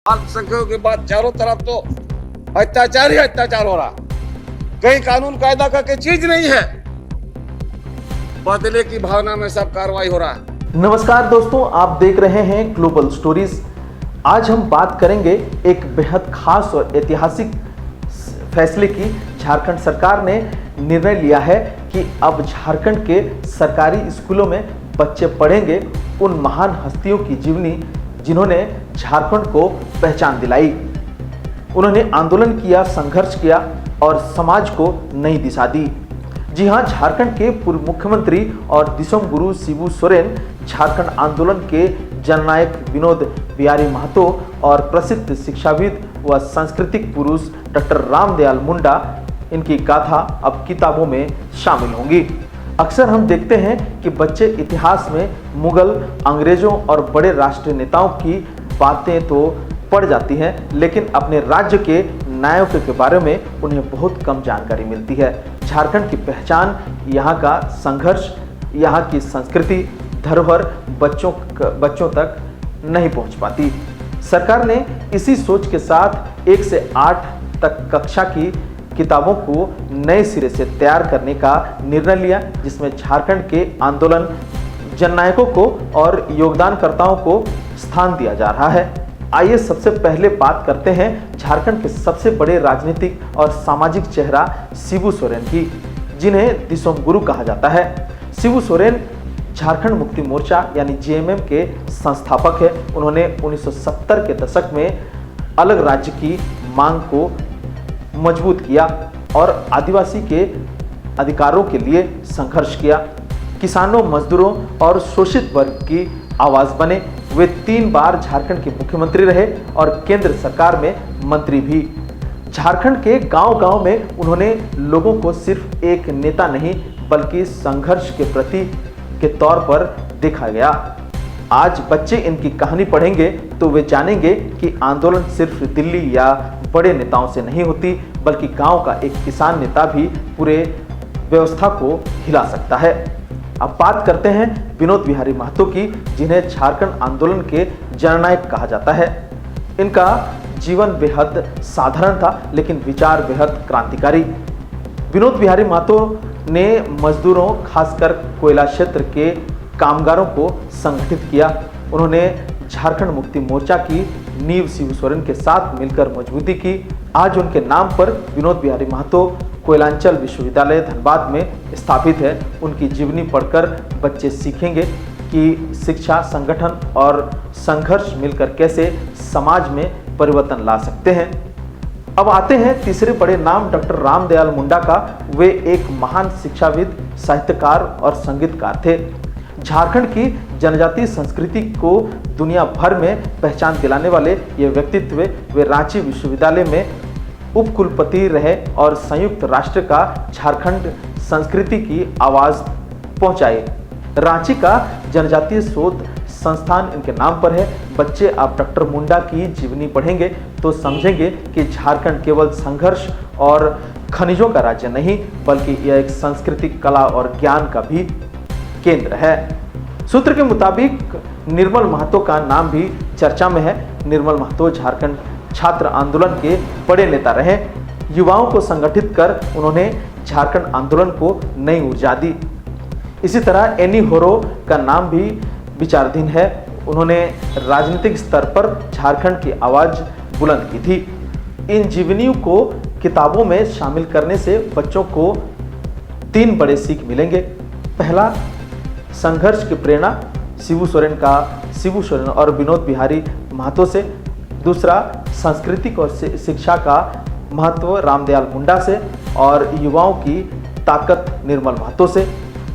अल्पसंख्यकों के बाद चारों तरफ तो अत्याचार ही अत्याचार हो रहा, कहीं कानून कायदा का कोई चीज नहीं है, बदले की भावना में सब कार्रवाई हो रहा है। नमस्कार दोस्तों, आप देख रहे हैं ग्लोबल स्टोरीज। आज हम बात करेंगे एक बेहद खास और ऐतिहासिक फैसले की। झारखंड सरकार ने निर्णय लिया है कि अब झारखंड के सरकारी स्कूलों में बच्चे पढ़ेंगे उन महान हस्तियों की जीवनी जिन्होंने झारखंड को पहचान दिलाई। उन्होंने आंदोलन किया, संघर्ष किया और समाज को नई दिशा दी। जी हां, झारखंड के पूर्व मुख्यमंत्री और दिसोम गुरु शिबू सोरेन, झारखंड आंदोलन के जननायक विनोद बिहारी महतो और प्रसिद्ध शिक्षाविद व सांस्कृतिक पुरुष डॉक्टर रामदयाल मुंडा, इनकी गाथा अब किताबों में शामिल होंगी। अक्सर हम देखते हैं कि बच्चे इतिहास में मुगल, अंग्रेजों और बड़े राष्ट्रीय नेताओं की बातें तो पढ़ जाती हैं, लेकिन अपने राज्य के नायकों के बारे में उन्हें बहुत कम जानकारी मिलती है। झारखंड की पहचान, यहाँ का संघर्ष, यहाँ की संस्कृति, धरोहर बच्चों तक नहीं पहुँच पाती। सरकार ने इसी सोच के साथ 1 से 8 तक कक्षा की किताबों को नए सिरे से तैयार करने का निर्णय लिया, जिसमें झारखंड के आंदोलन, जननायकों को और योगदानकर्ताओं को स्थान दिया जा रहा है। आइए सबसे पहले बात करते हैं झारखंड के सबसे बड़े राजनीतिक और सामाजिक चेहरा शिबू सोरेन की, जिन्हें दिसोम गुरु कहा जाता है। शिबू सोरेन झारखंड मुक्ति मोर्चा यानी जेएमएम के संस्थापक है। उन्होंने 1970 के दशक में अलग राज्य की मांग को मजबूत किया और आदिवासी के अधिकारों के लिए संघर्ष किया। किसानों, मजदूरों और शोषित वर्ग की आवाज बने। वे 3 बार झारखंड के मुख्यमंत्री रहे और केंद्र सरकार में मंत्री भी। झारखंड के गांव-गांव में उन्होंने लोगों को सिर्फ एक नेता नहीं बल्कि संघर्ष के प्रतीक के तौर पर देखा गया। आज बच्चे इनकी कहानी पढ़ेंगे तो वे जानेंगे कि आंदोलन सिर्फ दिल्ली या बड़े नेताओं से नहीं होती, बल्कि गांव का एक किसान नेता भी पूरे व्यवस्था को हिला सकता है। अब बात करते हैं विनोद बिहारी महतो की, जिन्हें झारखंड आंदोलन के जननायक कहा जाता है। इनका जीवन बेहद साधारण था, लेकिन विचार बेहद क्रांतिकारी। विनोद बिहारी महतो ने मजदूरों, खासकर कोयला क्षेत्र के कामगारों को संगठित किया। उन्होंने झारखंड मुक्ति मोर्चा की नींव शिबू सोरेन के साथ मिलकर मजबूती की। आज उनके नाम पर विनोद बिहारी महतो कोयलांचल विश्वविद्यालय धनबाद में स्थापित है। उनकी जीवनी पढ़कर बच्चे सीखेंगे कि शिक्षा, संगठन और संघर्ष मिलकर कैसे समाज में परिवर्तन ला सकते हैं। अब आते हैं तीसरे बड़े नाम डॉक्टर रामदयाल मुंडा का। वे एक महान शिक्षाविद, साहित्यकार और संगीतकार थे। झारखंड की जनजातीय संस्कृति को दुनिया भर में पहचान दिलाने वाले ये व्यक्तित्व, वे रांची विश्वविद्यालय में उपकुलपति रहे और संयुक्त राष्ट्र का झारखंड संस्कृति की आवाज पहुंचाई। रांची का जनजातीय शोध संस्थान इनके नाम पर है। बच्चे आप डॉक्टर मुंडा की जीवनी पढ़ेंगे तो समझेंगे कि झारखंड केवल संघर्ष और खनिजों का राज्य नहीं, बल्कि यह एक सांस्कृतिक, कला और ज्ञान का भी केंद्र है। सूत्र के मुताबिक निर्मल महतो का नाम भी चर्चा में है। निर्मल महतो झारखंड छात्र आंदोलन के बड़े नेता रहे। युवाओं को संगठित कर उन्होंने झारखंड आंदोलन को नई ऊर्जा दी। इसी तरह एनी होरो का नाम भी विचाराधीन है। उन्होंने राजनीतिक स्तर पर झारखंड की आवाज बुलंद की थी। इन जीवनियों को किताबों में शामिल करने से बच्चों को 3 बड़े सीख मिलेंगे। पहला, संघर्ष की प्रेरणा शिबू सोरेन और विनोद बिहारी महतो से। दूसरा, सांस्कृतिक और शिक्षा का महत्व रामदयाल मुंडा से। और युवाओं की ताकत निर्मल महतो से।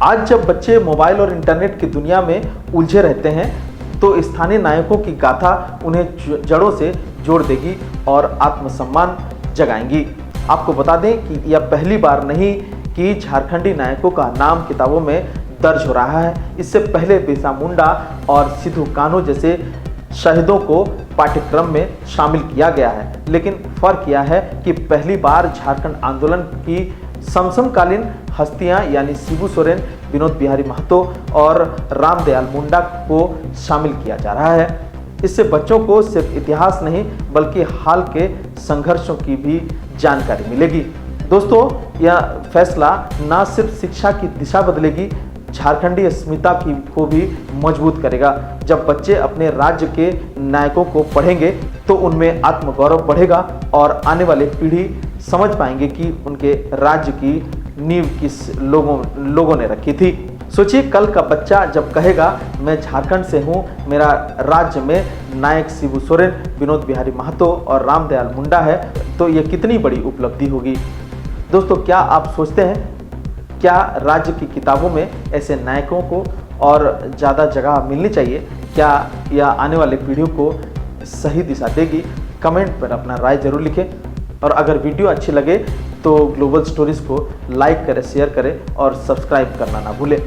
आज जब बच्चे मोबाइल और इंटरनेट की दुनिया में उलझे रहते हैं तो स्थानीय नायकों की गाथा उन्हें जड़ों से जोड़ देगी और आत्मसम्मान जगाएंगी। आपको बता दें कि यह पहली बार नहीं कि झारखंडी नायकों का नाम किताबों में दर्ज हो रहा है। इससे पहले बिरसा मुंडा और सिद्धू कान्हू जैसे शहीदों को पाठ्यक्रम में शामिल किया गया है, लेकिन फर्क यह है कि पहली बार झारखंड आंदोलन की समकालीन हस्तियां यानी शिबू सोरेन, विनोद बिहारी महतो और रामदयाल मुंडा को शामिल किया जा रहा है। इससे बच्चों को सिर्फ इतिहास नहीं बल्कि हाल के संघर्षों की भी जानकारी मिलेगी। दोस्तों, यह फैसला न सिर्फ शिक्षा की दिशा बदलेगी, झारखंडी अस्मिता की को भी मजबूत करेगा। जब बच्चे अपने राज्य के नायकों को पढ़ेंगे तो उनमें आत्मगौरव बढ़ेगा और आने वाले पीढ़ी समझ पाएंगे कि उनके राज्य की नींव किस लोगों ने रखी थी। सोचिए, कल का बच्चा जब कहेगा मैं झारखंड से हूँ, मेरा राज्य में नायक शिबू सोरेन, विनोद बिहारी महतो और रामदयाल मुंडा है, तो ये कितनी बड़ी उपलब्धि होगी। दोस्तों, क्या आप सोचते हैं क्या राज्य की किताबों में ऐसे नायकों को और ज़्यादा जगह मिलनी चाहिए? क्या यह आने वाले पीढ़ियों को सही दिशा देगी? कमेंट पर अपना राय जरूर लिखें और अगर वीडियो अच्छी लगे तो ग्लोबल स्टोरीज़ को लाइक करें, शेयर करें और सब्सक्राइब करना ना भूलें।